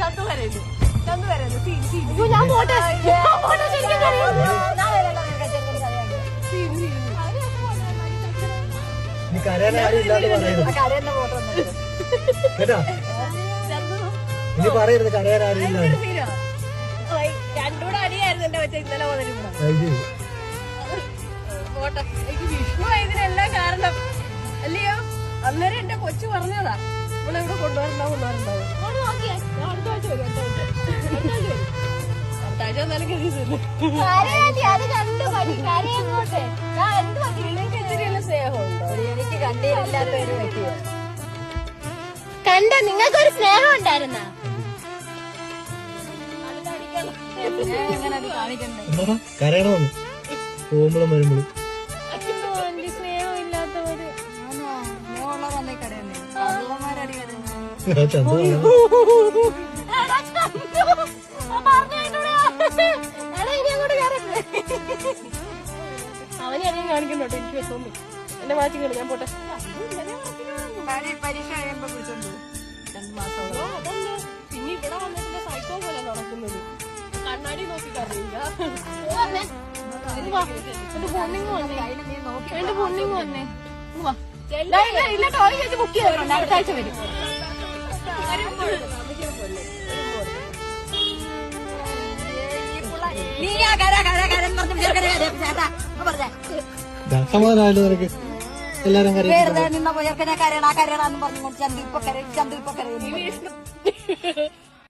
ചന്തു കരയുന്നു. ചന്തു കരയുന്നു. ഞാൻ പോട്ടെ. കരയാൻ ആരും ഇല്ലാതെ പറയരുത് കേട്ടോ. ഇനി പറയരുത് കരയാൻ ആരും ഇല്ലാതെ. രണ്ടൂടെ അടിയായിരുന്നു എന്റെ വെച്ച ഇന്നലെ മുതലും പോട്ടെ. എനിക്ക് വിഷ്ണു ഇതിനെല്ലാം കാരണം അല്ലയോ. അന്നേരം എന്റെ കൊച്ചു പറഞ്ഞതാ ഇവിടെ ഇവിടെ കൊണ്ടുവരണ്ടാവും അടുത്താഴ്ച വരും. അടുത്താഴ്ച വന്നാലും ഇച്ചിരിയുള്ള സ്നേഹമുണ്ടോ? എനിക്ക് കണ്ടില്ലാത്ത ഒരു വ്യക്തിയാണ്. കണ്ട നിങ്ങൾക്കൊരു സ്നേഹം ഉണ്ടായിരുന്ന കരയണമെന്ന് പോകുമ്പോഴും വരുമ്പോഴും സ്നേഹം ഇല്ലാത്തവര് ഉള്ളവരെ കടയുന്നേ അവനെയും കാണിക്കണ്ടോട്ടെ. എനിക്ക് തോന്നി എന്നെ മാറ്റി കളി. ഞാൻ പോട്ടെ. പരീക്ഷ കഴിയുമ്പോ വിളിച്ചോണ്ട് 2 മാസത്തോളം. പിന്നെ ഇവിടെ വന്നിട്ട് സൈക്കോ പോലെ നടക്കുന്നത്. കണ്ണാടി നോക്കി കറിയില്ല. എന്റെ പൊണ്ണിങ് വന്നേ. ഇല്ല ടോയ് വെച്ച് ബുക്ക് ചെയ്തിട്ടുണ്ട്. അടുത്താഴ്ച വരും. സമാധാനമായല്ലോ നിനക്ക്. എല്ലാരും നിന്ന പോയർക്കനെ കരയണ കരയണെന്ന് പറഞ്ഞുകൊണ്ട് ചന്തു ഇപ്പൊ കരയും.